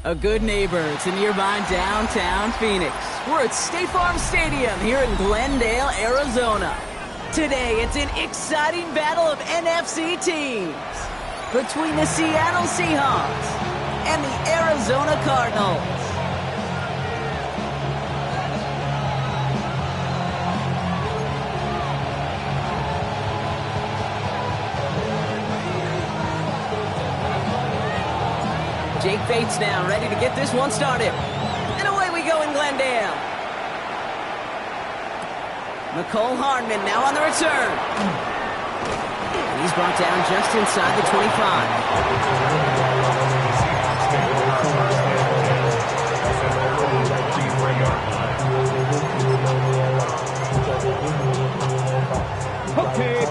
A good neighbor to nearby downtown Phoenix. We're at State Farm Stadium here in Glendale, Arizona. Today, it's an exciting battle of NFC teams between the Seattle Seahawks and the Arizona Cardinals. Jake Bates now ready to get this one started. And away we go in Glendale. McCole Hardman now on the return. And he's brought down just inside the 25.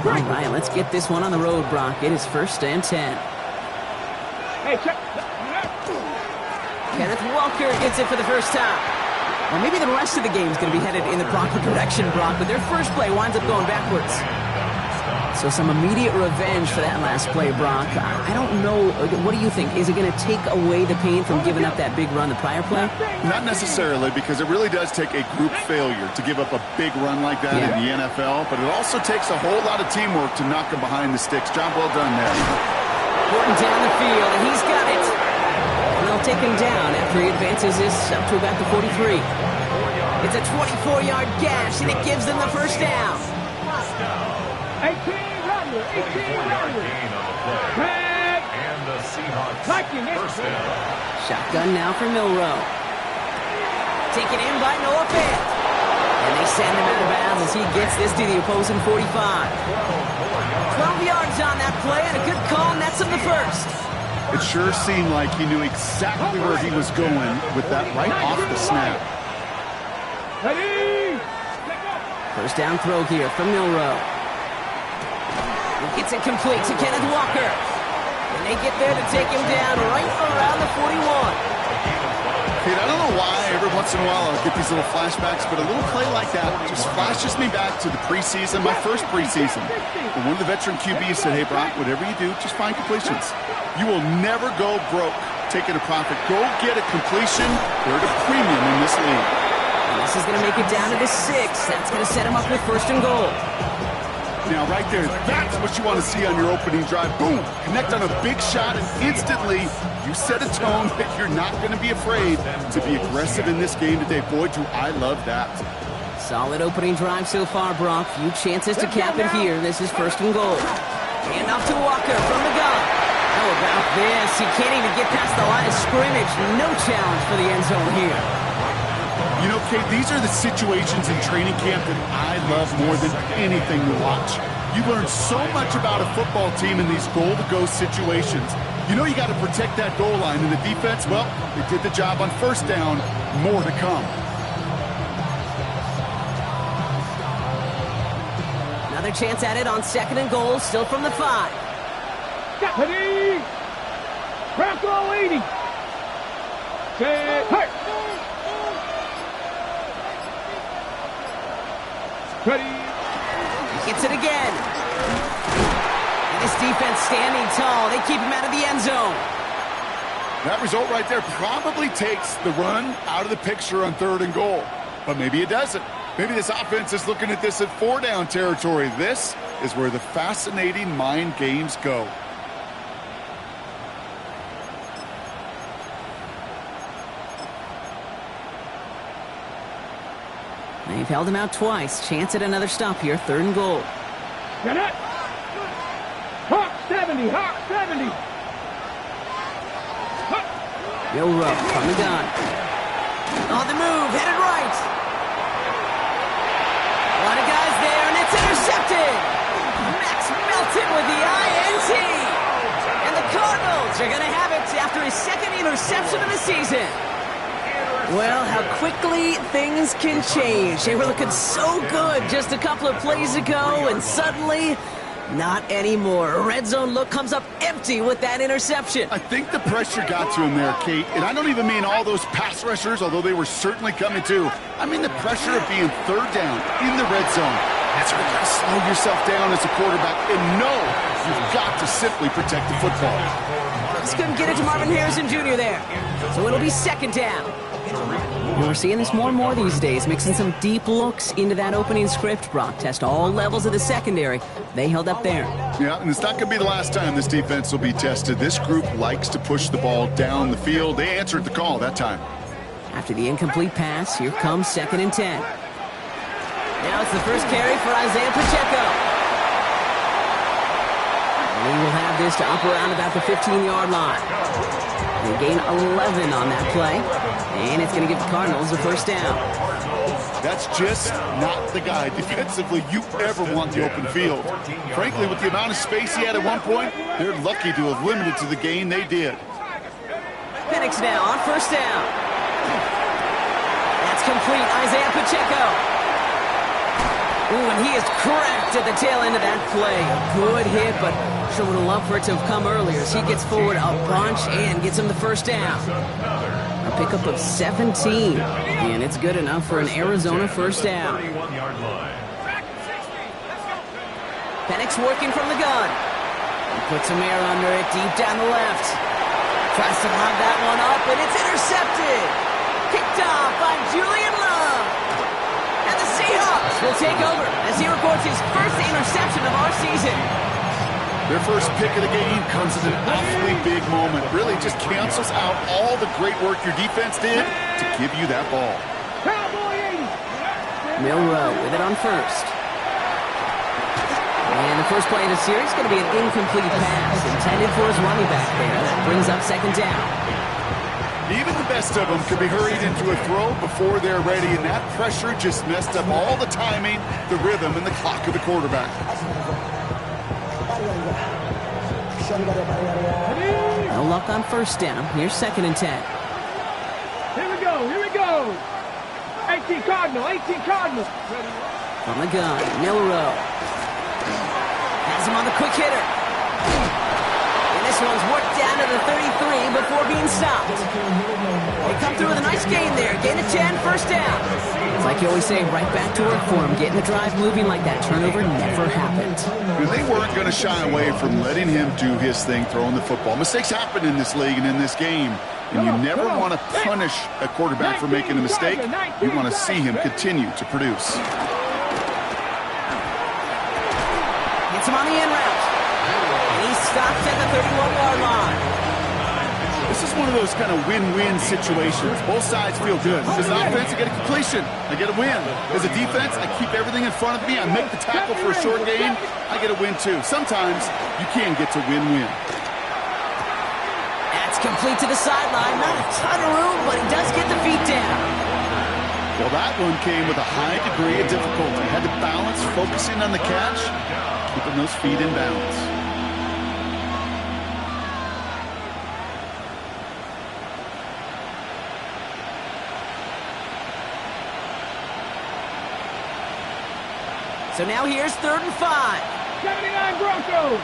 All right, let's get this one on the road, Brock. It is 1st and 10. Hey, check. Kenneth Walker gets it for the first time. Well, maybe the rest of the game is going to be headed in the proper direction, Brock, but their first play winds up going backwards. So some immediate revenge for that last play, Brock. I don't know. What do you think? Is it going to take away the pain from giving up that big run the prior play? Not necessarily, because it really does take a group failure to give up a big run like that in the NFL, but it also takes a whole lot of teamwork to knock him behind the sticks. Job well done there. Gordon down the field, and he's got it. And they'll take him down after he advances this up to about the 43. It's a 24-yard gash, and it gives them the first down. 18 runner. And the Seahawks first down. Shotgun now for Milrow. Taken in by Noah Fant. And they send him out of bounds as he gets this to the opposing 45. 12 yards on that play, and a good call, and that's him the first. It sure seemed like he knew exactly where he was going with that right off the snap. Ready? First down throw here from Milrow. It's incomplete to Kenneth Walker. And they get there to take him down right around the 41. Kate, I don't know why every once in a while I'll get these little flashbacks, but a little play like that just flashes me back to the preseason, my first preseason. And one of the veteran QBs said, hey, Brock, whatever you do, just find completions. You will never go broke taking a profit. Go get a completion. They're at a premium in this league. And this is going to make it down to the 6. That's going to set him up with first and goal. Now, right there, that's what you want to see on your opening drive. Boom! Connect on a big shot, and instantly you set a tone that you're not going to be afraid to be aggressive in this game today. Boy, do I love that. Solid opening drive so far, Brock. Few chances to cap it here. This is first and goal. Hand off to Walker from the gun. How about this? He can't even get past the line of scrimmage. No challenge for the end zone here. You know, Kate, these are the situations in training camp that I love more than anything to watch. You learn so much about a football team in these goal-to-go situations. You know you got to protect that goal line, and the defense, well, they did the job on first down. More to come. Another chance at it on second and goal, still from the 5. Ready? Bronco 80. Set. Hey. Ready? He gets it again. And this defense standing tall. They keep him out of the end zone. That result right there probably takes the run out of the picture on 3rd and goal. But maybe it doesn't. Maybe this offense is looking at this at 4-down territory. This is where the fascinating mind games go. They've held him out twice. Chance at another stop here. 3rd and goal. Get it. Hawk 70. Hawk 70. Milrow from the gun. On the move. Headed right. A lot of guys there, and it's intercepted. Max Melton with the INT. And the Cardinals are going to have it after his 2nd interception of the season. Well, how quickly things can change. They were looking so good just a couple of plays ago, and suddenly, not anymore. A red zone look comes up empty with that interception. I think the pressure got to him there, Kate. And I don't even mean all those pass rushers, although they were certainly coming too. I mean the pressure of being 3rd down in the red zone. That's where you got to slow yourself down as a quarterback and know you've got to simply protect the football. Just couldn't get it to Marvin Harrison Jr. there. So it'll be 2nd down. We're seeing this more and more these days, mixing some deep looks into that opening script. Brock test all levels of the secondary. They held up there. Yeah, and it's not going to be the last time this defense will be tested. This group likes to push the ball down the field. They answered the call that time. After the incomplete pass, here comes 2nd and 10. Now it's the first carry for Isaiah Pacheco. We will have this to up around about the 15-yard line. They gain 11 on that play, and it's going to give the Cardinals a 1st down. That's just not the guy defensively you ever want the open field. Frankly, with the amount of space he had at one point, they're lucky to have limited to the gain they did. Penix now on 1st down. That's complete. Isaiah Pacheco. Ooh, and he is cracked at the tail end of that play. A good hit, but sure would have loved for it to have come earlier as he gets forward a bunch and gets him the 1st down. A pickup of 17, and it's good enough for an Arizona 1st down. Penix working from the gun. He puts some air under it deep down the left. Tries to lob that one up, and it's intercepted. Picked off by Julian Love. And the Seahawks will take over as he records his 1st interception of our season. Their first pick of the game comes at an awfully big moment. Really just cancels out all the great work your defense did to give you that ball. Milrow with it on 1st. And the first play of the series is going to be an incomplete pass intended for his running back there. That brings up 2nd down. Even the best of them could be hurried into a throw before they're ready, and that pressure just messed up all the timing, the rhythm, and the clock of the quarterback. No luck on 1st down. Here's 2nd and 10. Here we go. Here we go. 18 Cardinals. 18 Cardinals. From the gun, Milrow. Has him on the quick hitter. And this one's worked down to the 33 before being stopped. They come through with a nice gain there. Gain of 10, 1st down. It's like you always say, right back to work for him. Getting the drive moving like that. Turnover never happened. And they weren't going to shy away from letting him do his thing, throwing the football. Mistakes happen in this league and in this game. And you never want to punish a quarterback for making a mistake. You want to see him continue to produce. Gets him on the end route. And he stops at the 31-yard line. This is one of those kind of win-win situations. Both sides feel good. As an offense, I get a completion. I get a win. As a defense, I keep everything in front of me. I make the tackle for a short gain. I get a win, too. Sometimes you can get to win-win. That's complete to the sideline. Not a ton of room, but he does get the feet down. Well, that one came with a high degree of difficulty. Had to balance, focusing on the catch, keeping those feet in balance. So now here's 3rd and 5. 79 Broncos.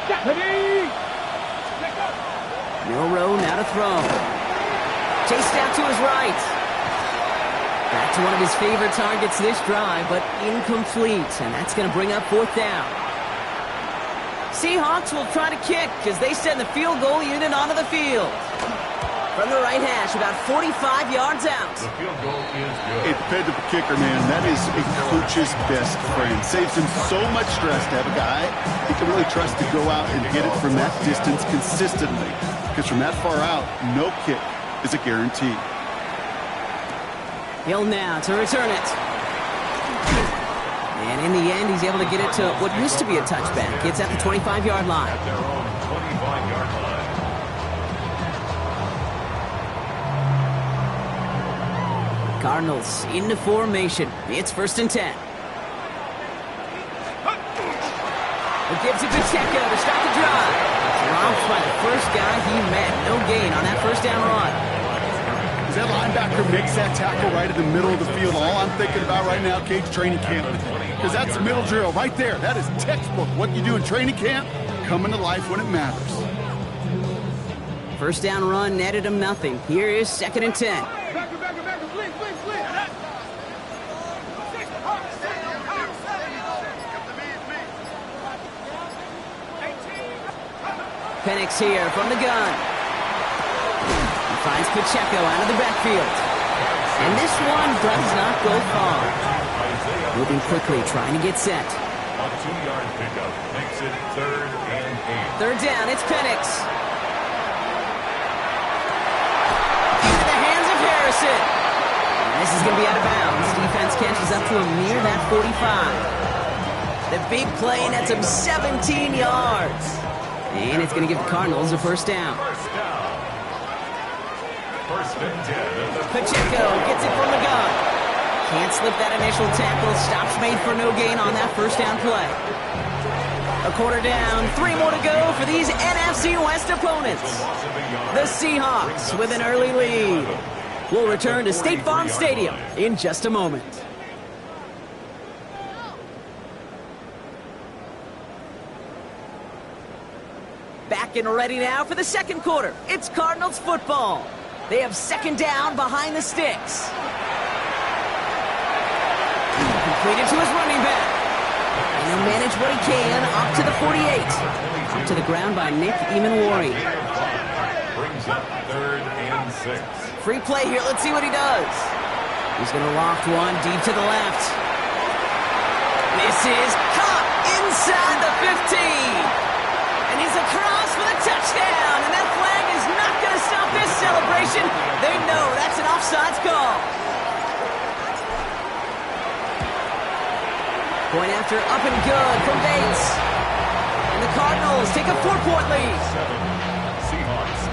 Stephanie. Milrow now to throw. Chased out to his right. Back to one of his favorite targets this drive, but incomplete. And that's going to bring up 4th down. Seahawks will try to kick as they send the field goal unit onto the field. From the right hash, about 45 yards out. The field goal is good. A dependable kicker, man. That is a coach's best friend. Saves him so much stress to have a guy he can really trust to go out and hit it from that distance consistently. Because from that far out, no kick is a guarantee. Hill now to return it. And in the end, he's able to get it to what used to be a touchback. It's at the 25-yard line. At their own 25-yard line. Cardinals into formation. It's 1st and 10. It gives it to Pacheco to start the drive. Dropped by the first guy he met. No gain on that first down run. As that linebacker makes that tackle right in the middle of the field, all I'm thinking about right now, Cage, training camp. Because that's the middle drill right there. That is textbook. What you do in training camp, coming to life when it matters. First down run netted him nothing. Here is 2nd and 10. Penix here from the gun. He finds Pacheco out of the backfield. And this one does not go far. Moving quickly, trying to get set. A 2-yard pickup makes it 3rd and 8. Third down, it's Penix. Into the hands of Harrison. And this is going to be out of bounds. Defense catches up to him near that 45. The big play nets him 17 yards. And it's going to give the Cardinals a first down. First down. 1st and 10. Pacheco gets it from the gun. Can't slip that initial tackle. Stops made for no gain on that first down play. A quarter down. 3 more to go for these NFC West opponents. The Seahawks with an early lead. We'll return to State Farm Stadium in just a moment. Back and ready now for the second quarter. It's Cardinals football. They have 2nd down behind the sticks. Completed to his running back. And he'll manage what he can up to the 48. Up to the ground by Nick Emanwari. Brings up 3rd and 6. Free play here. Let's see what he does. He's going to loft one deep to the left. This is caught inside the 15. And he's across for the touchdown. And that flag is not going to stop this celebration. They know that's an offsides call. Point after up and good from Bates. And the Cardinals take a 4-point lead. 7. Seahawks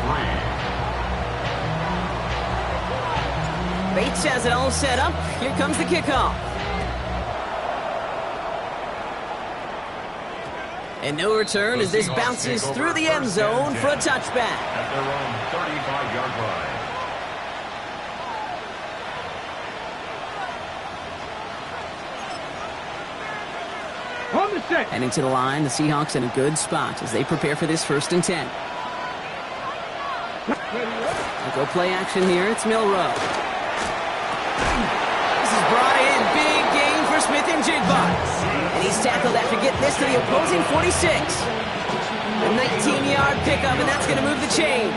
3. Bates has it all set up. Here comes the kickoff. And no return as this bounces through the end zone for a touchback. At their own 35-yard line. On the set. Heading to the line, the Seahawks in a good spot as they prepare for this 1st and 10. They'll go play action here. It's Milrow. This is brought in. Big gain for Smith-Njigba. And he's tackled after getting this to the opposing 46. A 19-yard pickup, and that's going to move the chains.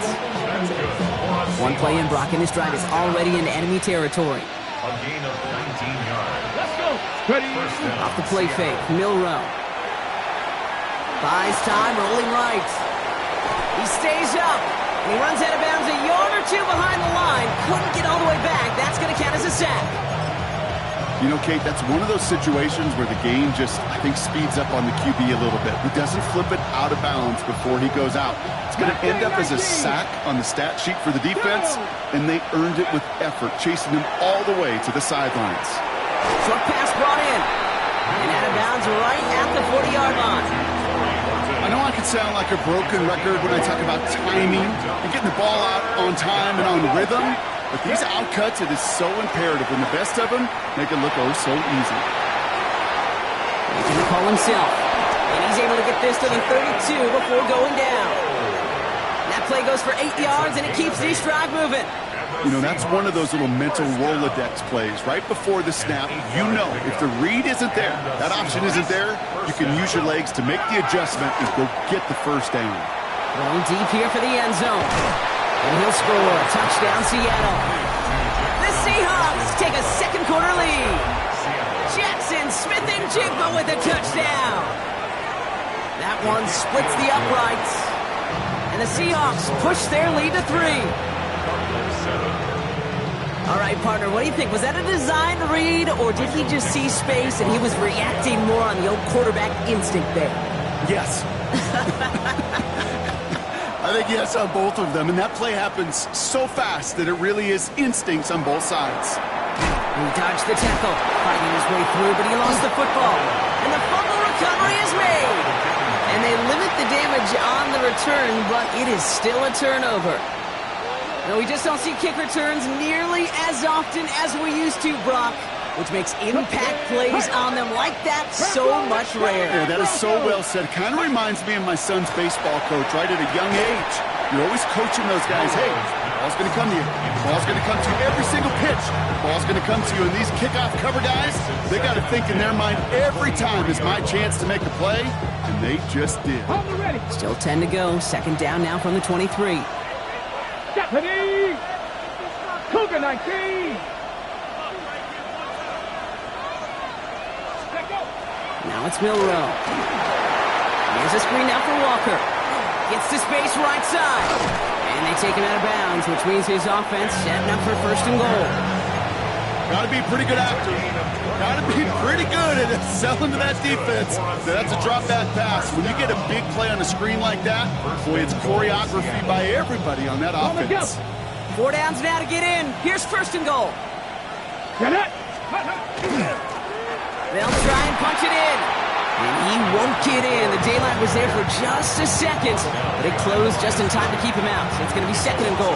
One play in, Brock in this drive is already into enemy territory. A gain of 19 yards. Let's go. Ready. Off the play fake, Milrow. Buys time, rolling right. He stays up, and he runs out of bounds a yard or two behind the line. Couldn't get all the way back. That's going to count as a sack. You know, Kate, that's one of those situations where the game just, I think, speeds up on the QB a little bit. He doesn't flip it out of bounds before he goes out. It's going to end up as a sack on the stat sheet for the defense, and they earned it with effort, chasing him all the way to the sidelines. Short pass brought in, and out of bounds right at the 40-yard line. I know I could sound like a broken record when I talk about timing and getting the ball out on time and on rhythm. But these outcuts, it is so imperative, and the best of them make it look oh so easy. Making the call himself, and he's able to get this to the 32 before going down. And that play goes for 8 yards, and it keeps this drive moving. You know, that's one of those little mental Rolodex plays. Right before the snap, you know if the read isn't there, that option isn't there, you can use your legs to make the adjustment and go get the first down. Going deep here for the end zone. And he'll score. Touchdown, Seattle. The Seahawks take a second quarter lead. Jackson Smith and Jigba with a touchdown. That one splits the uprights. And the Seahawks push their lead to 3. All right, partner, what do you think? Was that a design read, or did he just see space and he was reacting more on the old quarterback instinct there? Yes. I think yes on both of them, and that play happens so fast that it really is instincts on both sides. He dodged the tackle, fighting his way through, but he lost the football. And the fumble recovery is made. And they limit the damage on the return, but it is still a turnover. No, we just don't see kick returns nearly as often as we used to, Brock, which makes impact plays on them like that so much rarer. Yeah, that is so well said. Kind of reminds me of my son's baseball coach, right at a young age. You're always coaching those guys, hey, ball's going to come to you. Ball's going to come to you every single pitch. Ball's going to come to you. And these kickoff cover guys, they got to think in their mind every time is my chance to make a play, and they just did. Still 10 to go. Second down now from the 23. Deputy! Cougar 19! Now it's Milrow. Here's a screen now for Walker. Gets to space right side. And they take him out of bounds, which means his offense setting up for first and goal. Got to be a pretty good actor. Got to be pretty good at selling to that defense. That's a drop back pass. When you get a big play on a screen like that, boy, it's choreography by everybody on that offense. 4 downs now to get in. Here's first and goal. Get it! They'll try and punch it in. And he won't get in. The daylight was there for just a second, but it closed just in time to keep him out. So it's going to be second and goal.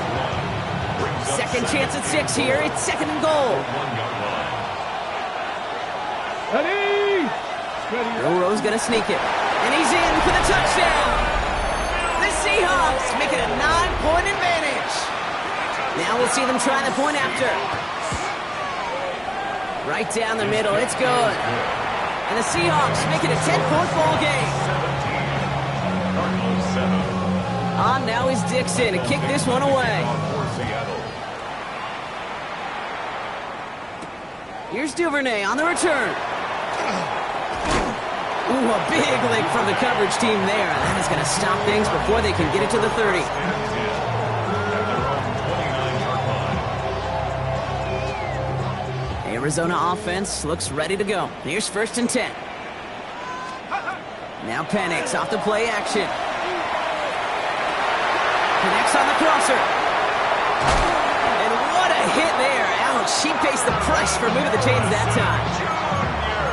Second chance at 6 here. It's second and goal. Ready! Milrow's going to sneak it. And he's in for the touchdown. The Seahawks make it a 9-point advantage. Now we'll see them try the point after. Right down the middle. It's good. And the Seahawks make it a 10-point ball game. On now is Dixon to kick this one away. Here's Duvernay on the return. Ooh, a big lick from the coverage team there. That is going to stop things before they can get it to the 30. Arizona offense looks ready to go. Here's first and 10. Now Penix off the play action. Connects on the crosser. And what a hit there. Ouch, she pays the price for moving the chains that time.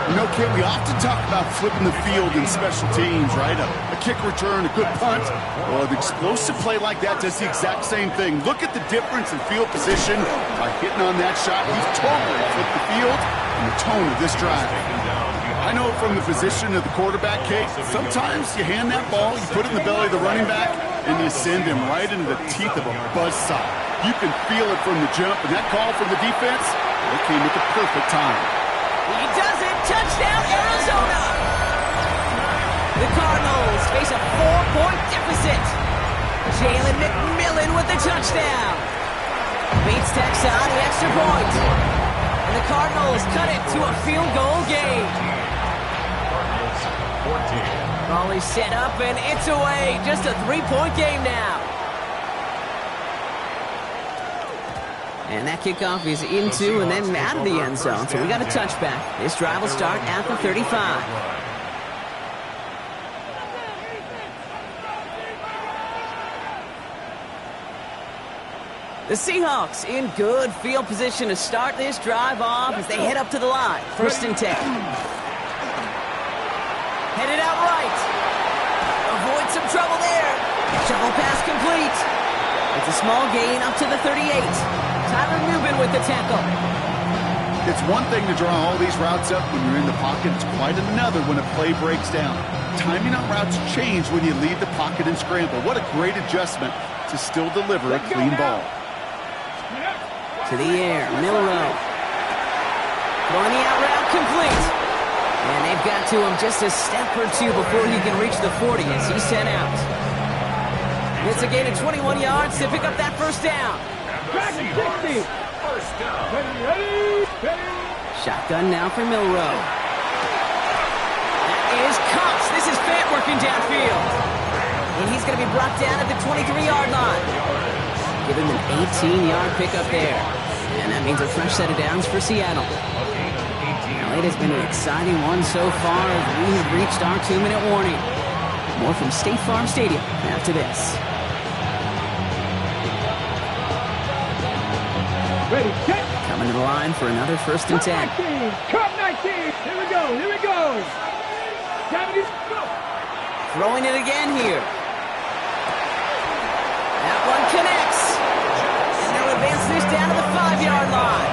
You know, Kit, we often talk about flipping the field in special teams, right? A kick return, a good punt. Well, an explosive play like that does the exact same thing. Look at the difference in field position by hitting on that shot. He's totally flipped the field and the tone of this drive. I know from the position of the quarterback, Kate, sometimes you hand that ball, you put it in the belly of the running back, and you send him right into the teeth of a buzzsaw. You can feel it from the jump, and that call from the defense, it came at the perfect time. He does it! Touchdown, Arizona! The Cardinals face a 4-point deficit. Jalen McMillan with the touchdown. Beats Texas on the extra point. And the Cardinals cut it to a field goal game. Ball is set up and it's away. Just a 3-point game now. And that kickoff is into and then out of the end zone. So we got a touchback. This drive will start at the 35. The Seahawks in good field position to start this drive off as they head up to the line. First and 10. Headed out right. Avoid some trouble there. Shovel pass complete. It's a small gain up to the 38. Tyler Newman with the tackle. It's one thing to draw all these routes up when you're in the pocket. It's quite another when a play breaks down. Timing on routes change when you leave the pocket and scramble. What a great adjustment to still deliver a clean ball. To the air, Milrow. Throwing the out route complete. And they've got to him just a step or two before he can reach the 40 as he's sent out. It's a gain of 21 yards to pick up that first down. Back to 60. First down. Ready. Shotgun now for Milrow. That is Cox. This is Fant working downfield. And he's going to be brought down at the 23-yard line. Give him an 18-yard pickup there. And that means a fresh set of downs for Seattle. Now, it has been an exciting one so far as we have reached our 2-minute warning. More from State Farm Stadium after this. Ready, set. Coming to the line for another 1st and 10. Cut 19. Here we go. 70, go. Throwing it again here. That one connects. And they'll advance this down to the 5-yard line.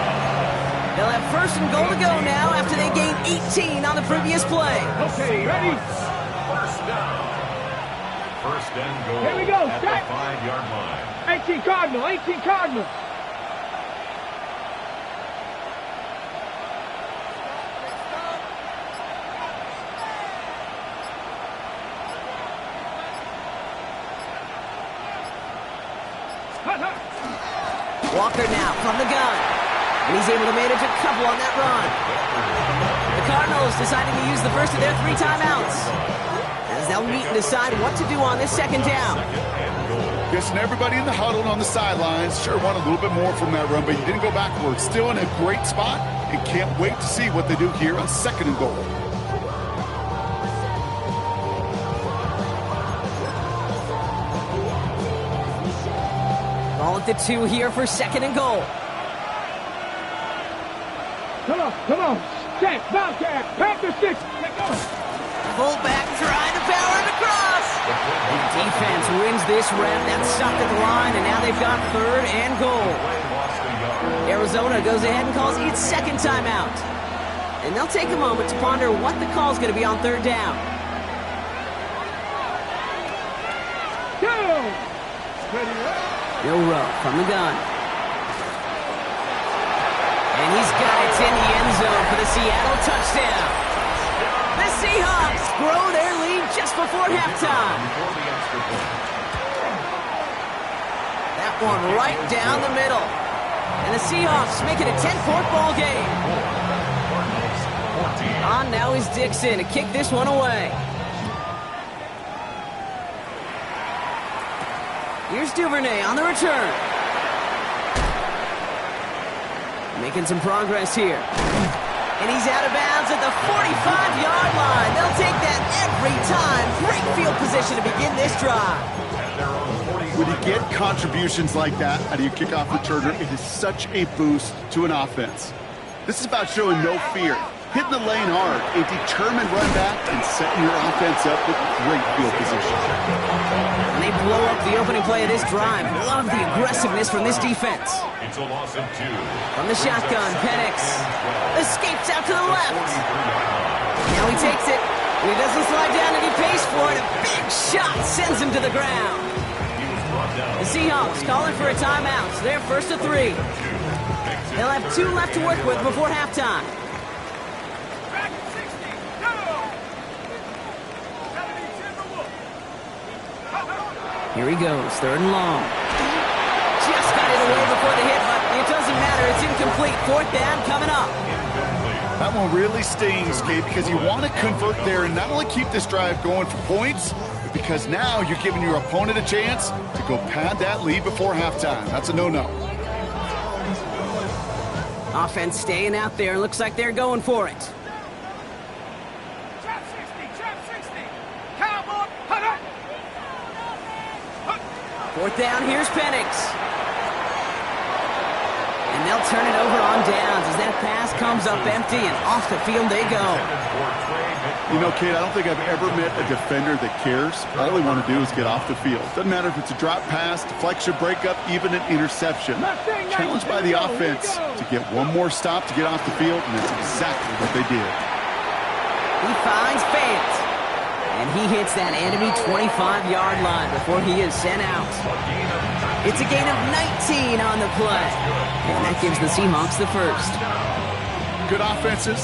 They'll have 1st and goal to go now after they gained 18 on the previous play. Okay, ready. First down. First and goal. Here we go, At set. the 5-yard line. 18 Cardinal. Walker now from the gun. And he's able to manage a couple on that run. The Cardinals deciding to use the first of their 3 timeouts, as they'll meet and decide what to do on this 2nd down. Guessing everybody in the huddle and on the sidelines sure want a little bit more from that run, but you didn't go backwards. Still in a great spot, and can't wait to see what they do here on 2nd and goal. Ball at the 2 here for 2nd and goal. Come on. Set, Bobcat, Panther 6. Let go. Fullback trying to power it across. Defense wins this rep. That's stopped at the line, and now they've got 3rd and goal. Arizona goes ahead and calls its 2nd timeout. And they'll take a moment to ponder what the call's going to be on 3rd down. Go. Ready, Milrow from the gun. And he's got it in the end zone for the Seattle touchdown. The Seahawks grow their lead just before halftime. That one right down the middle. And the Seahawks make it a 10-point ball game. On now is Dixon to kick this one away. Here's Duvernay on the return. Making some progress here. And he's out of bounds at the 45-yard line. They'll take that every time. Great field position to begin this drive. When you get contributions like that out of your kickoff returner, it is such a boost to an offense. This is about showing no fear, hitting the lane hard, a determined run back, and setting your offense up with great field position. And they blow up the opening play of this drive. Love the aggressiveness from this defense. It's a loss of 2. From the shotgun, Penix escapes out to the left. Now he takes it. And he doesn't slide down and he pays for it. A big shot sends him to the ground. The Seahawks calling for a timeout. So they're 1st and 3. They'll have 2 left to work with before halftime. Here he goes, 3rd and long. Just got it away before the hit, but it doesn't matter. It's incomplete. 4th down coming up. That one really stings, Gabe, because you want to convert there and not only keep this drive going for points, but because now you're giving your opponent a chance to go pad that lead before halftime. That's a no-no. Offense staying out there. Looks like they're going for it. Trap 60. Cowboy, hut up. 4th down, here's Penix. And they'll turn it over on downs as that pass comes up empty and off the field they go. You know, Kate, I don't think I've ever met a defender that cares. All they want to do is get off the field. Doesn't matter if it's a drop pass, deflection, breakup, even an interception. Challenged by the offense to get one more stop to get off the field, and that's exactly what they did. He finds Fant. And he hits that enemy 25-yard line before he is sent out. It's a gain of 19 on the play. And that gives the Seahawks the 1st. Good offenses,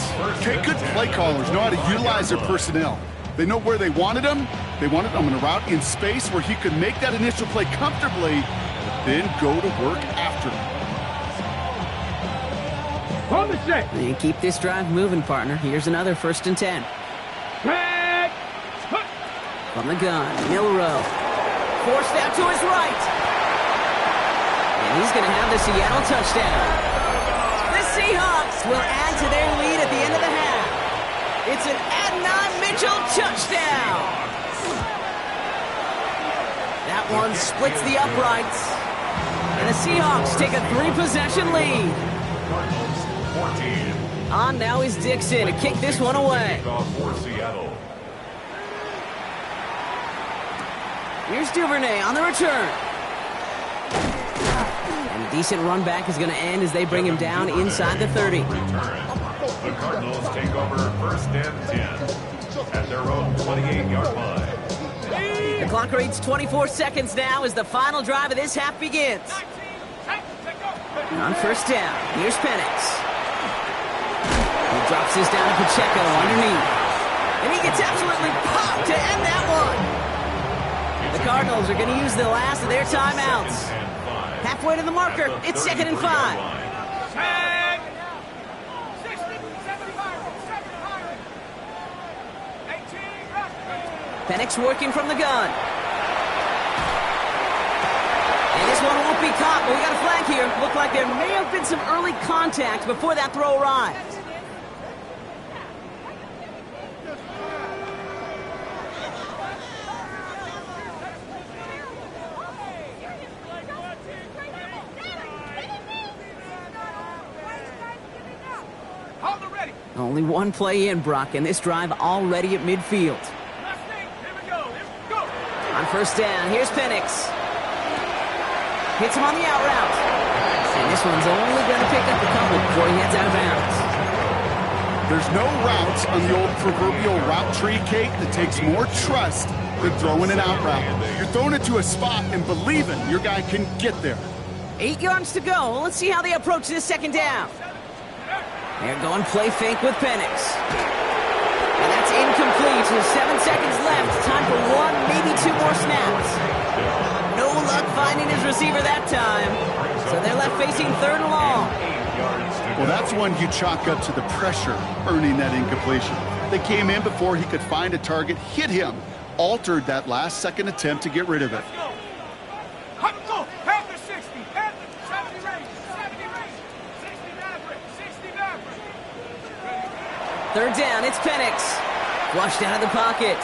good play callers know how to utilize their personnel. They know where they wanted him. They wanted him in a route in space where he could make that initial play comfortably, then go to work after him. On the set. And keep this drive moving, partner. Here's another 1st and 10. Back. From the gun, Milrow. Forced out to his right. And he's going to have the Seattle touchdown. The Seahawks will add to their lead at the end of the half. It's an Adnan Mitchell touchdown. That one splits the uprights. And the Seahawks take a 3-possession lead. Cardinals 14. On now is Dixon to kick this one away. For Seattle. Here's Duvernay on the return. And a decent run back is going to end as they bring him down inside the 30. The Cardinals take over 1st and 10 at their own 28-yard line. The clock reads 24 seconds now as the final drive of this half begins. On 1st down, here's Penix. He drops this down to Pacheco underneath. And he gets absolutely popped to end that one. The Cardinals are going to use the last of their timeouts. Halfway to the marker, it's 2nd and 5. Penix working from the gun. And this one won't be caught, but we got a flag here. Looked like there may have been some early contact before that throw arrived. Only one play in, Brock, and this drive already at midfield. On 1st down, here's Penix. Hits him on the out route. And this one's only going to pick up a couple before he heads out of bounds. There's no routes on the old proverbial route tree, Kate, that takes more trust than throwing an out route. You're throwing it to a spot and believing your guy can get there. 8 yards to go. Let's see how they approach this 2nd down. They're going play fake with Penix. And that's incomplete. With 7 seconds left. Time for 1, maybe 2 more snaps. No luck finding his receiver that time. So they're left facing 3rd and long. Well, that's one you chalk up to the pressure earning that incompletion. They came in before he could find a target, hit him, altered that last second attempt to get rid of it. 3rd down, it's Penix. Flushed out of the pocket.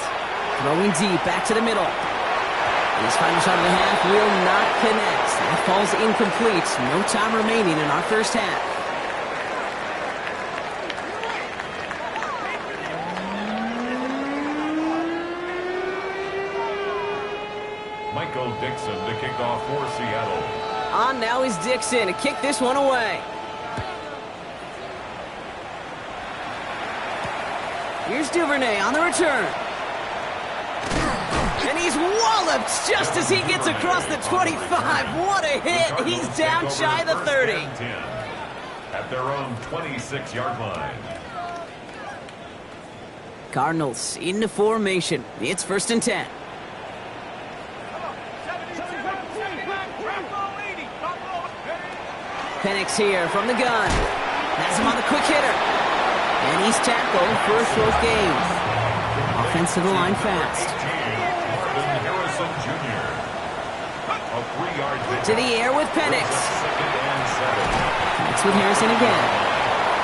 Throwing deep, back to the middle. His final shot of the half will not connect. That falls incomplete. No time remaining in our 1st half. Michael Dixon to kick off for Seattle. On now is Dixon to kick this one away. Here's Duvernay on the return. And he's walloped just as he gets across the 25. What a hit. He's down shy of the 30. At their own 26-yard line. Cardinals into formation. It's 1st and 10. Penix here from the gun. Has him on the quick hitter. And he's tackled for a short gain. Offense to the line fast. Harrison Jr. A 3-yard hit. To the air with Penix. Penix with Harrison again.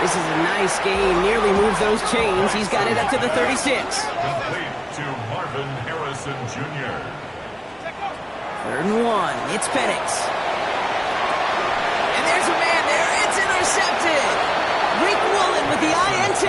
This is a nice gain. Nearly moves those chains. He's got it up to the 36. Complete to Marvin Harrison Jr. 3rd and 1. It's Penix. And there's a man there. It's intercepted. Rick Woolen with the INT.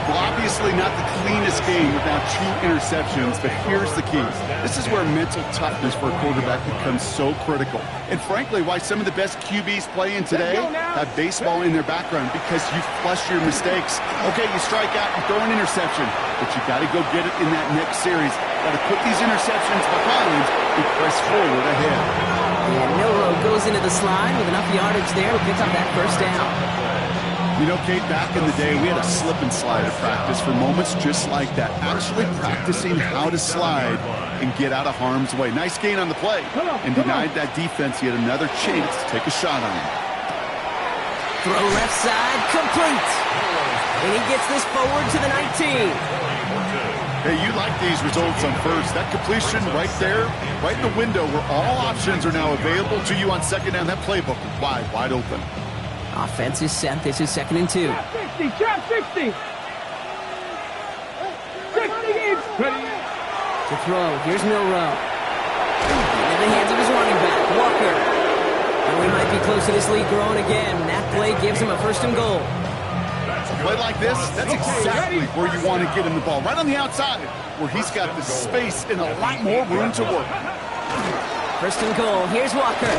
Well, obviously not the cleanest game without 2 interceptions, but here's the key. This is where mental toughness for a quarterback becomes so critical. And frankly, why some of the best QBs playing today have baseball in their background, because you flush your mistakes. Okay, you strike out, you throw an interception, but you got to go get it in that next series. Got to put these interceptions behind and press forward ahead. And Milrow goes into the slide with enough yardage there to pick up that 1st down. You know, Kate, back in the day, we had a slip and slide at practice for moments just like that. Actually practicing how to slide and get out of harm's way. Nice gain on the play. And denied that defense yet another chance to take a shot on him. Throw left side, complete. And he gets this forward to the 19. Hey, you like these results on first. That completion right there, right in the window where all options are now available to you on second down. That playbook is wide open. Offense is set. This is 2nd and 2. Trap 60. 60 games. Ready. To throw. Here's Milrow. In the hands of his running back, Walker. And we might be close to this lead growing again. That play gives him a 1st and goal. A play like this, that's exactly where you want to get him the ball. Right on the outside, where he's got the space and a lot more room to work. 1st and goal. Here's Walker.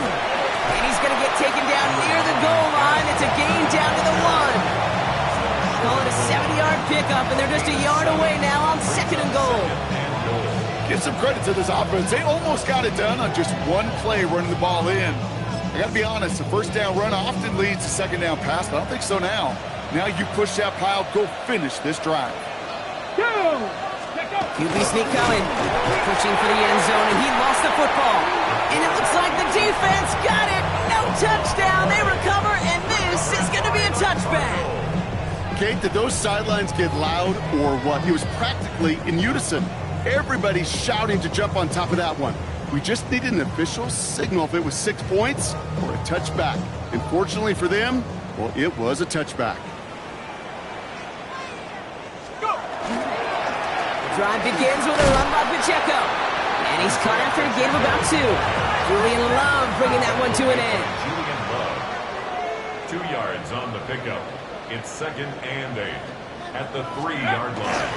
And he's going to get taken down near the goal line. It's a gain down to the 1. Call it a 70-yard pickup, and they're just a yard away now on 2nd and goal. Give some credit to this offense. They almost got it done on just one play running the ball in. I got to be honest, the 1st down run often leads to 2nd down pass, but I don't think so now. Now you push that pile, go finish this drive. QB sneak coming. Pushing for the end zone, and he lost the football. And it looks like the defense got it. No touchdown. They recover, and this is going to be a touchback. Kate, did those sidelines get loud or what? He was practically in unison. Everybody's shouting to jump on top of that one. We just needed an official signal if it was 6 points or a touchback. And fortunately for them, well, it was a touchback. Drive begins with a run by Pacheco. And he's caught after a gain of about 2. Julian Love bringing that one to an end. Julian Love, 2 yards on the pickup. It's 2nd and 8 at the 3-yard line.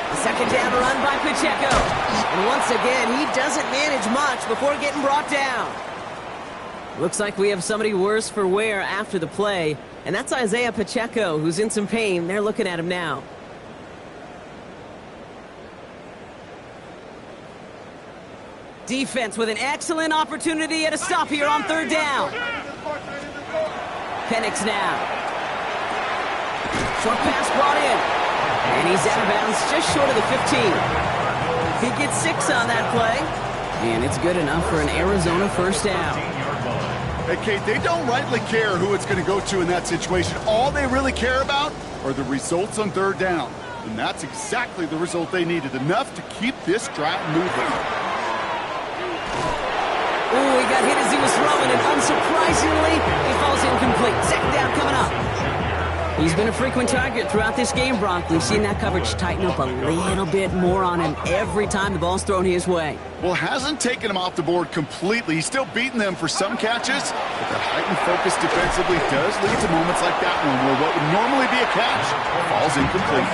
The 2nd down run by Pacheco. And once again, he doesn't manage much before getting brought down. Looks like we have somebody worse for wear after the play. And that's Isaiah Pacheco, who's in some pain. They're looking at him now. Defense with an excellent opportunity at a stop here on 3rd down. Penix now. Short pass brought in. And he's out of bounds just short of the 15. He gets 6 on that play. And it's good enough for an Arizona 1st down. Hey, Kate, they don't rightly care who it's going to go to in that situation. All they really care about are the results on 3rd down. And that's exactly the result they needed. Enough to keep this drive moving. Ooh, he got hit as he was throwing, and unsurprisingly, he falls incomplete. 2nd down coming up. He's been a frequent target throughout this game, Brock. We've seen that coverage tighten up a little bit more on him every time the ball's thrown his way. Well, hasn't taken him off the board completely. He's still beating them for some catches, but the heightened focus defensively does lead to moments like that one, where what would normally be a catch falls incomplete.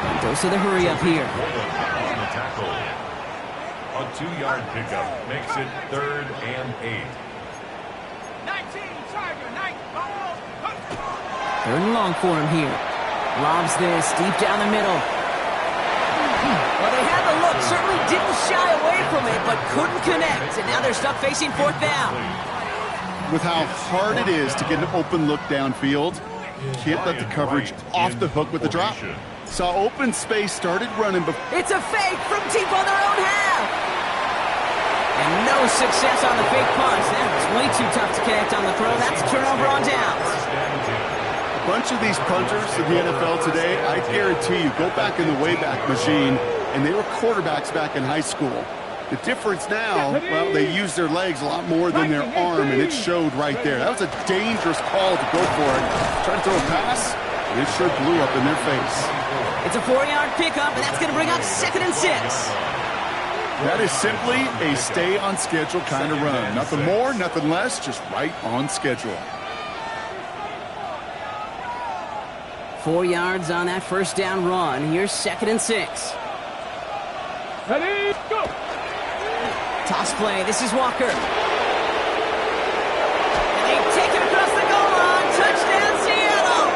And goes to the hurry up here. A 2-yard pickup makes it 3rd and 8. 3rd and long for him here. Lobs this deep down the middle. Well, they had the look. Certainly didn't shy away from it, but couldn't connect. And now they're stuck facing 4th down. With how hard it is to get an open look downfield, can't let the coverage off the hook with the drop. Saw open space, started running before. It's a fake from deep on their own half. And no success on the fake punch. That was way too tough to connect on the throw. That's a turnover on downs. A bunch of these punters in the NFL today, I guarantee you, go back in the Wayback Machine, and they were quarterbacks back in high school. The difference now, well, they use their legs a lot more than their arm, and it showed right there. That was a dangerous call to go for it. Trying to throw a pass, and it sure blew up in their face. It's a 4-yard pickup, and that's going to bring up 2nd and 6. That is simply a stay-on-schedule kind of run. Nothing more, nothing less, just right on schedule. 4 yards on that 1st down run. Here's 2nd and 6. Ready, go! Toss play. This is Walker. And they take it across the goal line. Touchdown, Seattle!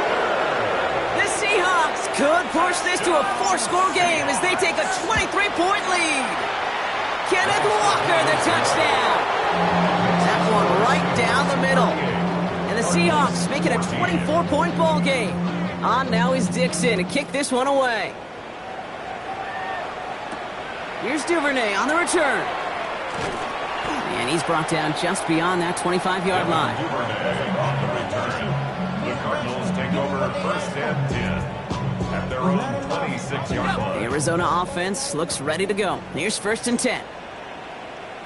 The Seahawks could push this to a 4-score game as they take a 23-point lead. Kenneth Walker, the touchdown. That one right down the middle. And the Seahawks make it a 24-point ball game. On now is Dixon to kick this one away. Here's Duvernay on the return. And he's brought down just beyond that 25-yard line. Duvernay on the return. The Cardinals take over first and 10 at their own 26-yard line. The Arizona offense looks ready to go. Here's first and 10.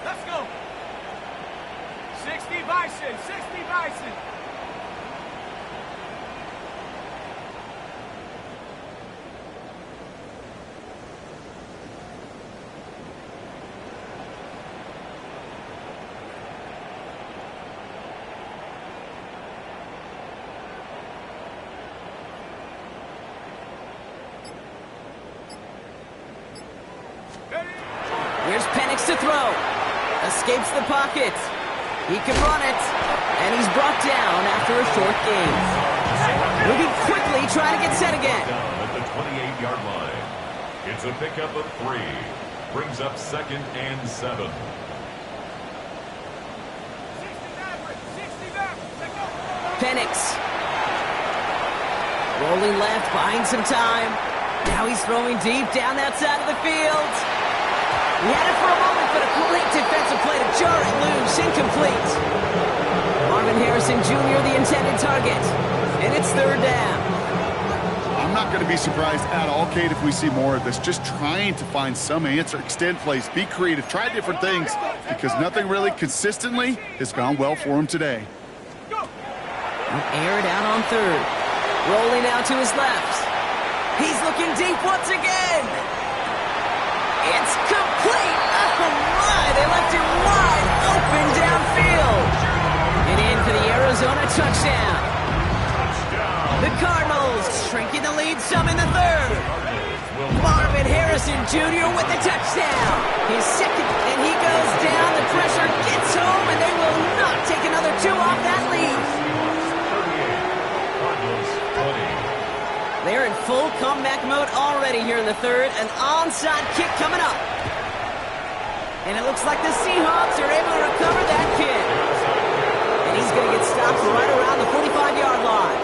Let's go. 60 Bison, 60 Bison. Here's Penix to throw. Escapes the pocket. He can run it. And he's brought down after a short gain. Moving quickly, trying to get set again. Down at the 28-yard line. It's a pickup of 3. Brings up second and 7. Penix. Rolling left, buying some time. Now he's throwing deep down that side of the field. He had it for a moment, but a great defensive play to jar it loose. Incomplete. Marvin Harrison Jr., the intended target. And it's third down. I'm not going to be surprised at all, Kate, if we see more of this. Just trying to find some answer, extend plays, be creative, try different things, because nothing really consistently has gone well for him today. Air it out on third. Rolling out to his left. He's looking deep once again. It's complete. Oh, my. They left him wide open downfield. And in for the Arizona touchdown. The Cardinals shrinking the lead some in the third. Marvin Harrison Jr. with the touchdown. His second, and he goes down. The pressure gets home, and they will not take another 2 off that lead. They're in full comeback mode already here in the third. An onside kick coming up. And it looks like the Seahawks are able to recover that kick. And he's going to get stopped right around the 45-yard line.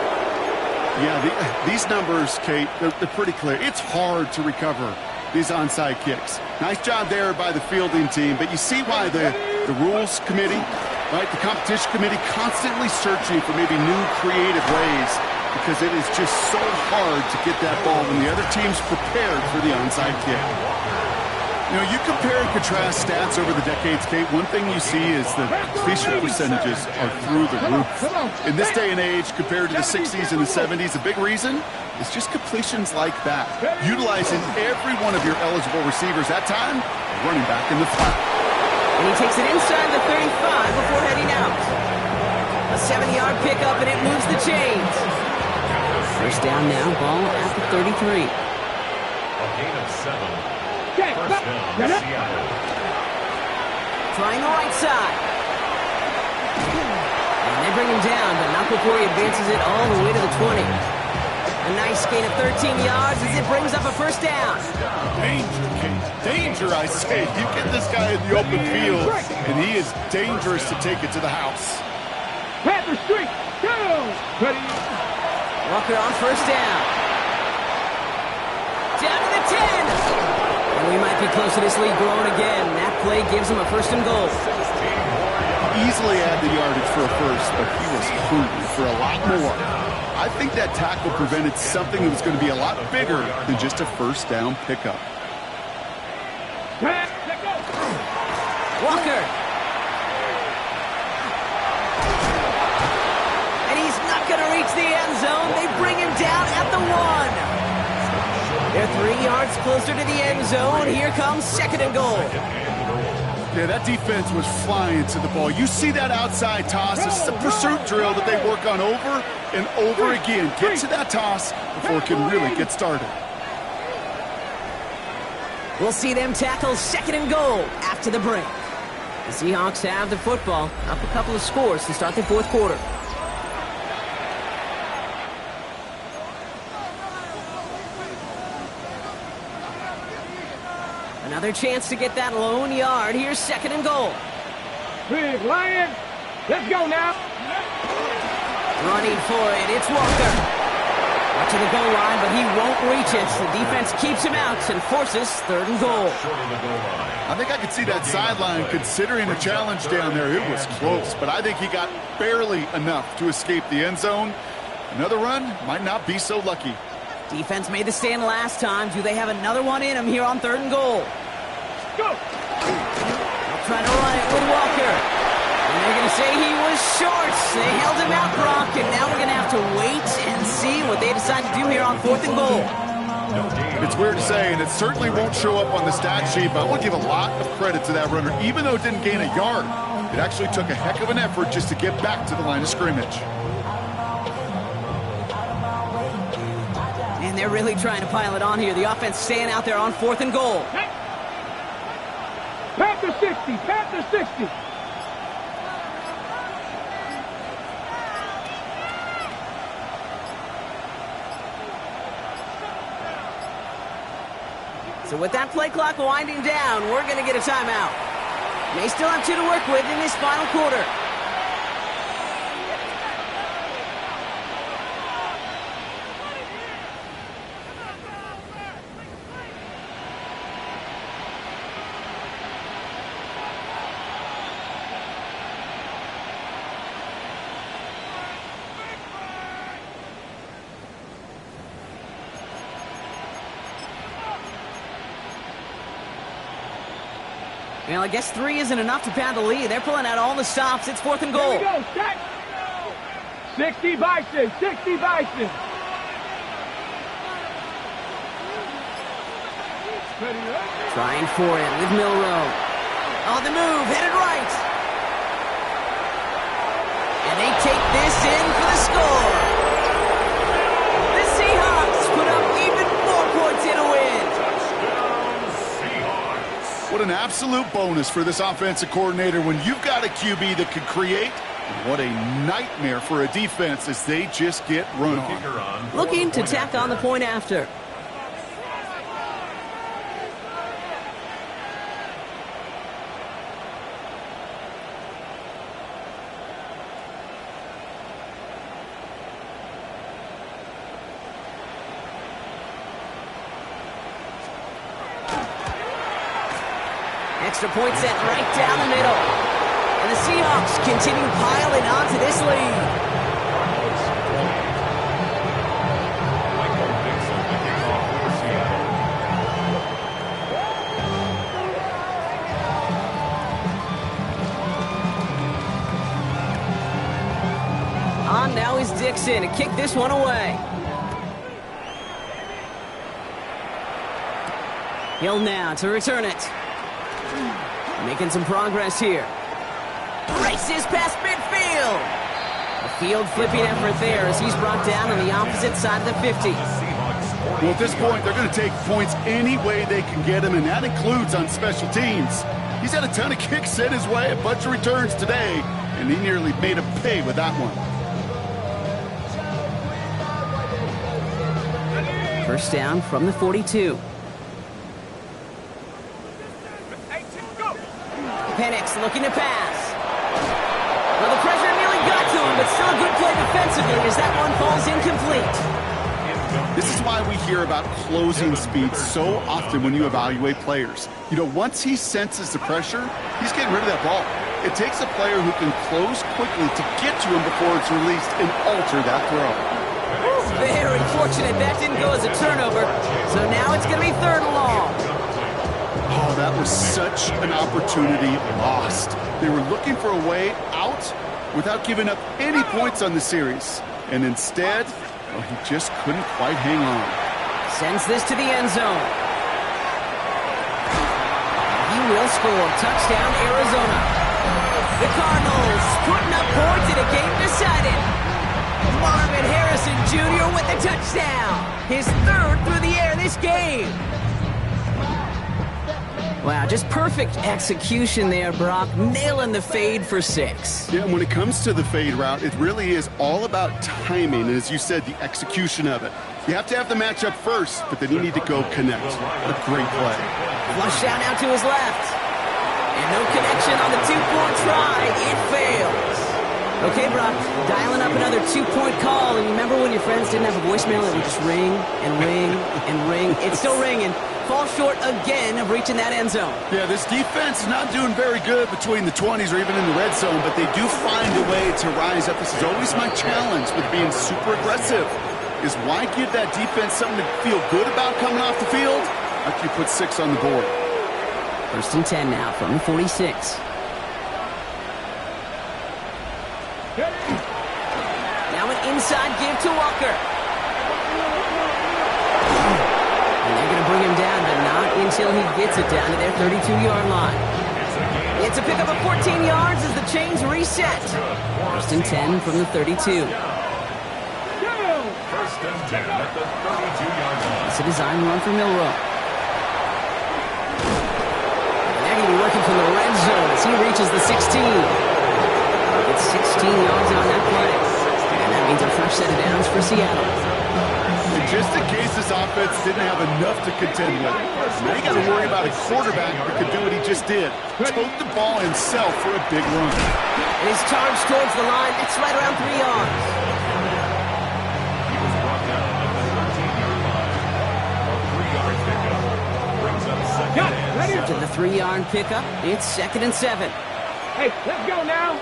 Yeah, these numbers, Kate, they're pretty clear. It's hard to recover these onside kicks. Nice job there by the fielding team, but you see why the rules committee, right, the competition committee constantly searching for maybe new creative ways, because it is just so hard to get that ball when the other team's prepared for the onside kick. You know, you compare and contrast stats over the decades, Kate. One thing you see is the completion percentages are through the roof. In this day and age, compared to the 60s and the 70s, a big reason is just completions like that. Utilizing every one of your eligible receivers that time, running back in the flat. And he takes it inside the 35 before heading out. A 70-yard pickup, and it moves the chains. First down now, ball at the 33. A gain of 7. First down, Seattle. Trying the right side. And they bring him down, but not before he advances it all the way to the 20. A nice gain of 13 yards as it brings up a first down. Danger, Kate. Danger, I say. You get this guy in the open field, and he is dangerous to take it to the house. Panther Street, go! Ready? Walker on first down. Down to the 10. And we might be close to this lead growing again. That play gives him a first and goal. Easily had the yardage for a first, but he was hungry for a lot more. I think that tackle prevented something that was going to be a lot bigger than just a first down pickup. Walker. And he's not going to reach the end zone. They bring him down at the 1. They're 3 yards closer to the end zone. Here comes second and goal. Yeah, that defense was flying to the ball. You see that outside toss. This is a pursuit drill that they work on over and over again. Get to that toss before it can really get started. We'll see them tackle second and goal after the break. The Seahawks have the football, up a couple of scores to start the fourth quarter. Another chance to get that lone yard. Here's second and goal. Big Lion. Let's go now. Running for it, it's Walker. Up to the goal line, but he won't reach it. The defense keeps him out and forces 3rd and goal. Short of the goal line. I think I could see that sideline considering a challenge down there. It was close, but I think he got barely enough to escape the end zone. Another run might not be so lucky. Defense made the stand last time. Do they have another one in them here on 3rd and goal? Go! Trying to run it with Walker. And they're going to say he was short. They held him out, Brock, and now we're going to have to wait and see what they decide to do here on 4th and goal. It's weird to say, and it certainly won't show up on the stat sheet, but I will give a lot of credit to that runner. Even though it didn't gain a yard, it actually took a heck of an effort just to get back to the line of scrimmage. And they're really trying to pile it on here. The offense staying out there on 4th and goal. Panther 60, Panther 60. So with that play clock winding down, we're going to get a timeout. They still have 2 to work with in this final quarter. Well, I guess 3 isn't enough to pad the lead. They're pulling out all the stops. It's 4th and goal. Here we go, set. 60 Bison, 60 Bison. Trying for it with Milrow. On the move, headed right. And they take this in for the score. The Seahawks put up even more points in a win. What an absolute bonus for this offensive coordinator when you've got a QB that can create. What a nightmare for a defense as they just get run on. Looking to tack on the point after. Extra point set right down the middle. And the Seahawks continue piling onto this lead. On now is Dixon to kick this one away. Hill now to return it. Making some progress here. Races past midfield. A field flipping effort there as he's brought down on the opposite side of the 50. Well, at this point, they're going to take points any way they can get them, and that includes on special teams. He's had a ton of kicks sent his way, a bunch of returns today, and he nearly made him pay with that one. First down from the 42. Penix looking to pass. Well, the pressure nearly got to him, but still a good play defensively as that one falls incomplete. This is why we hear about closing speed so often when you evaluate players. You know, once he senses the pressure, he's getting rid of that ball. It takes a player who can close quickly to get to him before it's released and alter that throw. Very fortunate that didn't go as a turnover, so now it's going to be 3rd and long. Oh, that was such an opportunity lost. They were looking for a way out without giving up any points on the series. And instead, well, he just couldn't quite hang on. Sends this to the end zone. He will score. Touchdown, Arizona. The Cardinals putting up points in a game decided. Marvin Harrison Jr. with the touchdown. His 3rd through the air this game. Wow, just perfect execution there, Brock. Nailing the fade for 6. Yeah, when it comes to the fade route, it really is all about timing, and as you said, the execution of it. You have to have the matchup first, but then you need to go connect. A great play. Flush out now to his left. And no connection on the 2-point try. It fails. Okay, Brock, dialing up another a two-point call, and remember when your friends didn't have a voicemail that would just ring and ring and ring? It's still ringing. Fall short again of reaching that end zone. Yeah, this defense is not doing very good between the 20s or even in the red zone, but they do find a way to rise up. This is always my challenge with being super aggressive, is why give that defense something to feel good about coming off the field after you put 6 on the board. 1st and 10 now from the 46. Now an inside give to Walker. And they're going to bring him down, but not until he gets it down to their 32-yard line. It's a pickup of 14 yards as the chains reset. 1st and 10 from the 32. 1st and 10 at the 32-yard line. It's a design run for Milrow. They're going to be working from the red zone as he reaches the 16. It's 16 yards on that play. And that means a fresh set of downs for Seattle. And just in case this offense didn't have enough to contend with, now you got to worry about a quarterback that could do what he just did. Tote the ball himself for a big run. And he's charged towards the line. That's right around 3 yards. He was brought down at the 13-yard line. A 3-yard pickup brings up second and 7. After the 3-yard pickup, it's 2nd and 7. Hey, let's go now.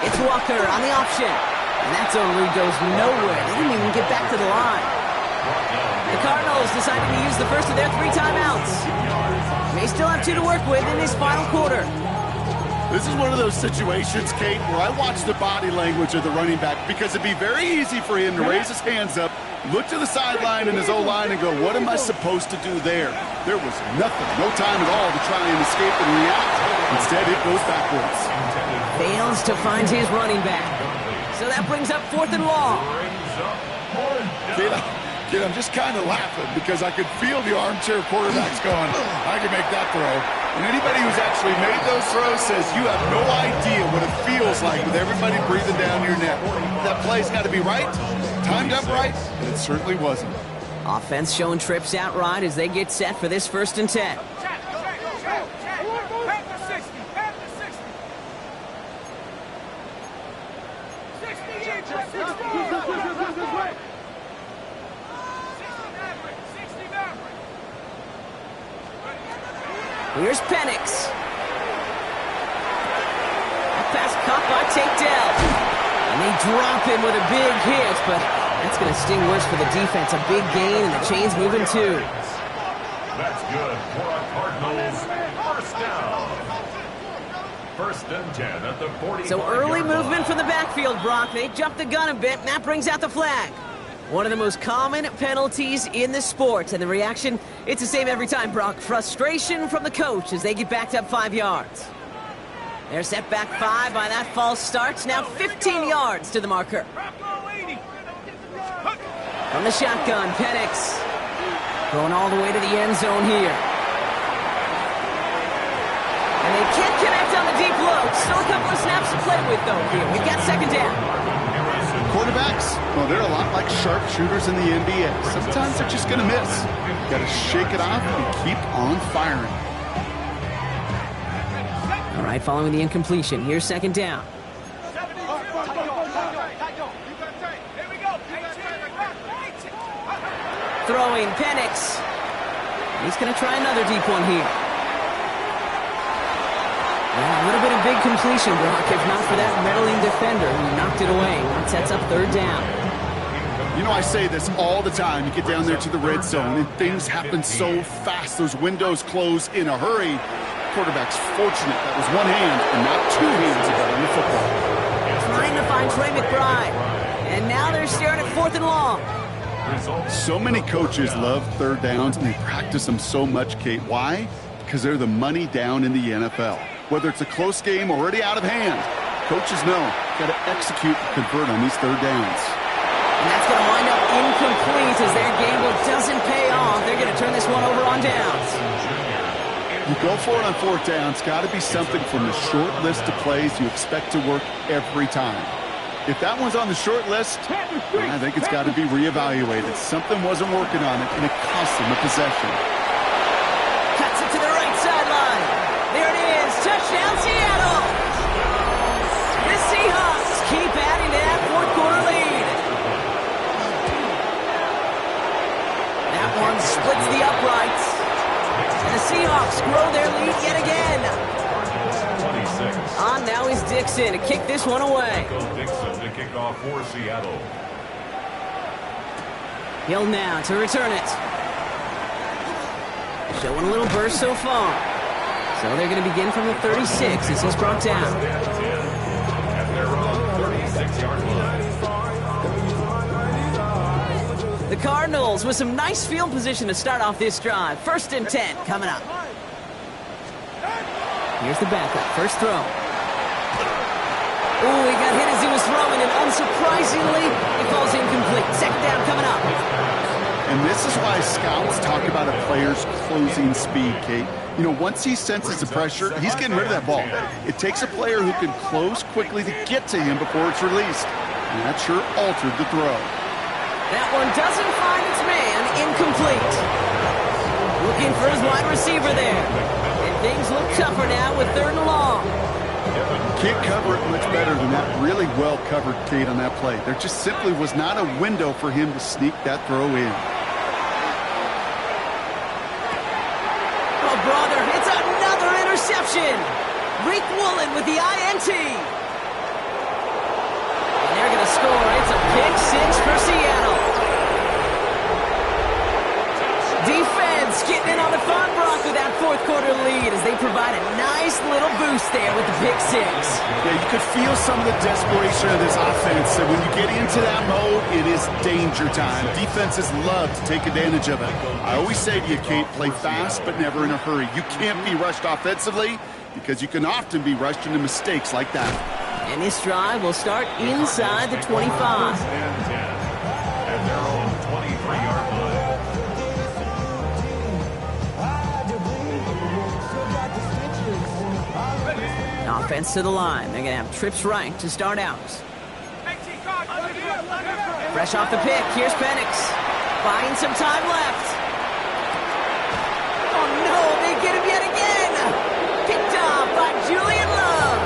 It's Walker on the option. And that zone read goes nowhere. They didn't even get back to the line. The Cardinals decided to use the first of their 3 timeouts. They still have 2 to work with in this final quarter. This is one of those situations, Kate, where I watch the body language of the running back, because it'd be very easy for him to raise his hands up, look to the sideline in his O-line and go, what am I supposed to do there? There was nothing, no time at all to try and escape and react. Instead, it goes backwards. Fails to find his running back. So that brings up 4th and long. Kid, I'm just kind of laughing because I could feel the armchair quarterbacks going, I can make that throw. And anybody who's actually made those throws says you have no idea what it feels like with everybody breathing down your neck. That play's got to be right, timed up right, and it certainly wasn't. Offense showing trips out right as they get set for this 1st and 10. Here's Penix. That pass caught by Tate Dell. And they drop him with a big hit, but that's going to sting worse for the defense. A big gain, and the chain's moving too. That's good for a Cardinals 1st down. 1st and 10 at the 40. So early movement from the backfield, Brock. They jumped the gun a bit, and that brings out the flag. One of the most common penalties in the sport, and the reaction, it's the same every time, Brock. Frustration from the coach as they get backed up 5 yards. They're set back 5 by that false start. Now 15 yards to the marker. From the shotgun, Penix going all the way to the end zone here. And they can't connect on the deep low. Still a couple of snaps to play with, though, here. We've got 2nd down. Quarterbacks, well, they're a lot like sharpshooters in the NBA. Sometimes they're just going to miss. Got to shake it off and keep on firing. All right, following the incompletion, here's 2nd down. Throwing Penix. He's going to try another deep one here. Yeah, a little bit of big completion, Brock, if not for that meddling defender who knocked it away. That sets up 3rd down. You know, I say this all the time. You get down there to the red zone, and things happen so fast. Those windows close in a hurry. Quarterback's fortunate that was one hand and not 2 hands ago in the football. Trying to find Trey McBride. And now they're staring at 4th and long. So many coaches love 3rd downs, and they practice them so much, Kate. Why? Because they're the money down in the NFL. Whether it's a close game already out of hand, coaches know got to execute and convert on these 3rd downs. And that's going to wind up incomplete as their gamble doesn't pay off. They're going to turn this one over on downs. You go for it on 4th down. It's got to be something from the short list of plays you expect to work every time. If that one's on the short list, I think it's got to be reevaluated. Something wasn't working on it, and it cost them a possession. Cuts it to the right sideline. There it is. Touchdown, Seattle. The Seahawks Dixon to kick this one away. Dixon to kick off for Seattle. Hill now to return it. Showing a little burst so far. So they're going to begin from the 36 as he's brought down. At their own 36-yard line. The Cardinals with some nice field position to start off this drive. 1st and 10 coming up. Here's the backup. First throw. Oh, he got hit as he was throwing, and unsurprisingly, it falls incomplete. 2nd down coming up. And this is why scouts talk about a player's closing speed, Kate. You know, once he senses the pressure, he's getting rid of that ball. It takes a player who can close quickly to get to him before it's released. And that sure altered the throw. That one doesn't find its man. Incomplete. Looking for his wide receiver there. And things look tougher now with 3rd and long. Can't cover it much better than that. Really well covered, Kate, on that play. There just simply was not a window for him to sneak that throw in. Oh, brother, it's another interception. Reek Woolen with the INT. And they're going to score. It's a pick 6 for Seattle. Defense getting in on the Farm Brock with that 4th quarter lead as they provide a nice little boost there with the pick 6. Yeah, you could feel some of the desperation of this offense. And when you get into that mode, it is danger time. Defenses love to take advantage of it. I always say to you, Kate, play fast but never in a hurry. You can't be rushed offensively because you can often be rushed into mistakes like that. And this drive will start inside the 25. At their own 23-yard line. Offense to the line. They're going to have trips right to start out. Fresh off the pick, here's Penix. Buying some time left. Oh no, they get him yet again. Picked off by Julian Love.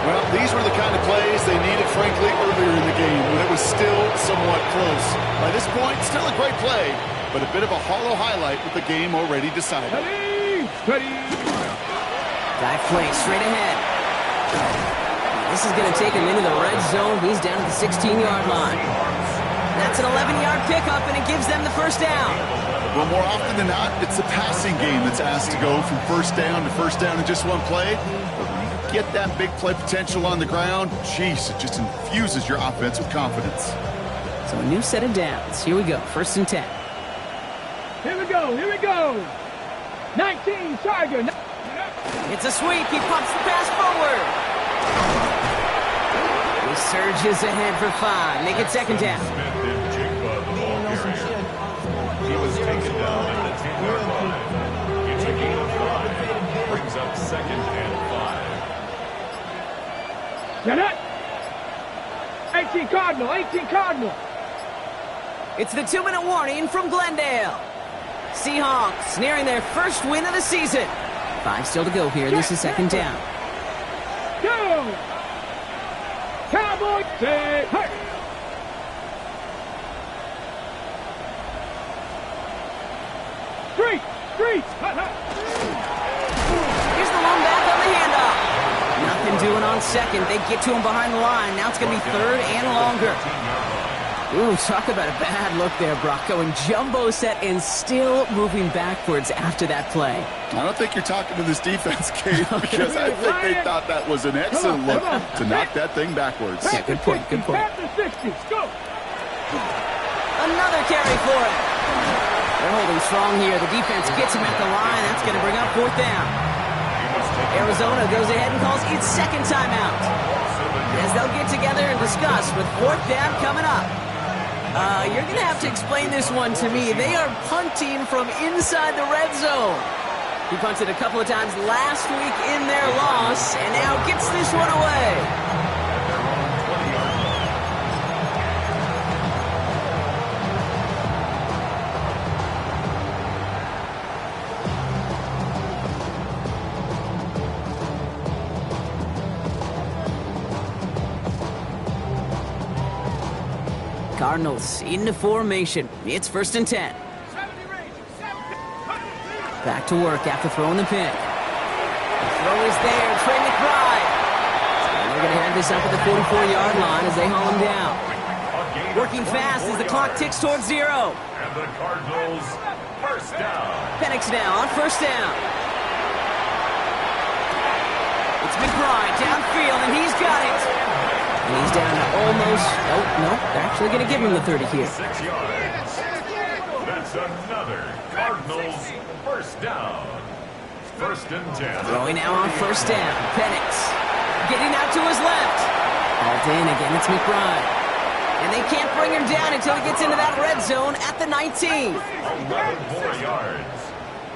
Well, these were the kind of plays they needed, frankly, earlier in the game when it was still somewhat close. By this point, still a great play, but a bit of a hollow highlight with the game already decided. Dive play straight ahead. This is going to take him into the red zone. He's down at the 16-yard line. That's an 11-yard pickup, and it gives them the 1st down. Well, more often than not, it's the passing game that's asked to go from 1st down to 1st down in just one play. But when you get that big play potential on the ground, geez, it just infuses your offense with confidence. So a new set of downs. Here we go, 1st and 10. Here we go, here we go. 19, Tiger. It's a sweep. He pumps the pass forward. He surges ahead for 5. Make it 2nd down. He was taken down at the 10-yard line. It's a gain of 5. Brings up 2nd and 5. Get it. 18 Cardinal, 18 Cardinal. It's the 2-minute warning from Glendale. Seahawks nearing their 1st win of the season. 5 still to go here. This is 2nd down. Go! Cowboy, say, hey! Street! Here's the long back on the handoff. Nothing doing on 2nd. They get to him behind the line. Now it's going to be 3rd and longer. Ooh, talk about a bad look there, Brock. Going jumbo set and still moving backwards after that play. I don't think you're talking to this defense, Kate, because I think they thought that was an excellent look to knock that thing backwards. Yeah, good point, good point. Go! Another carry for it. They're holding strong here. The defense gets him at the line. That's going to bring up 4th down. Arizona goes ahead and calls its 2nd timeout. As they'll get together and discuss with 4th down coming up. You're going to have to explain this one to me. They are punting from inside the red zone. He punted a couple of times last week in their loss, and now gets this one away. Cardinals into formation. It's 1st and 10. Back to work after throwing the pick. The throw is there. Trey McBride. And they're going to have this up at the 44-yard line as they haul him down. Working fast as the clock ticks towards 0. And the Cardinals first down. Penix now on first down. It's McBride downfield, and he's got it. And he's down to almost, no, they're actually going to give him the 30 here. 6 yards. That's another Cardinals first down. First and 10. Throwing now on first down. Penix getting out to his left. Hauled in again, it's McBride. And they can't bring him down until he gets into that red zone at the 19. 11 more yards.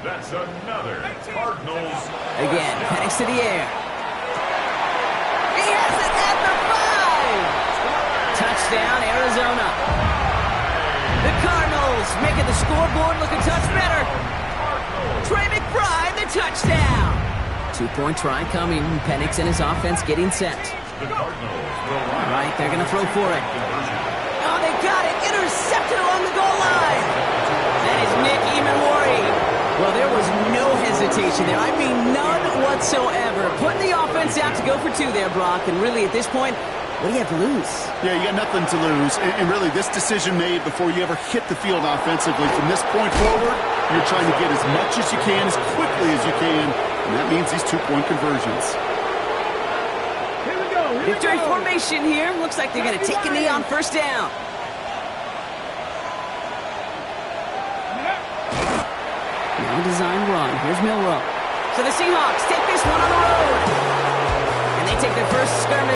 That's another Cardinals. Again, Penix to the air. He has it at the 5. Touchdown, Arizona. The Cardinals making the scoreboard look a touch better. Trey McBride, the touchdown. 2-point try coming. Penix and his offense getting set. The Cardinals will All right, they're going to throw for it. Oh, they got it. Intercepted along the goal line. That is Nick Emenwari. Well, there was no hesitation there. I mean, none whatsoever. Putting the offense out to go for 2 there, Brock. And really, at this point, what do you have to lose? Yeah, you got nothing to lose. And really, this decision made before you ever hit the field offensively. From this point forward, you're trying to get as much as you can, as quickly as you can. And that means these 2-point conversions. Here we go. Victory formation here. Looks like they're going to take a knee on first down. Now design run. Here's Milrow. So the Seahawks take this one on the road. And they take their first skirmish.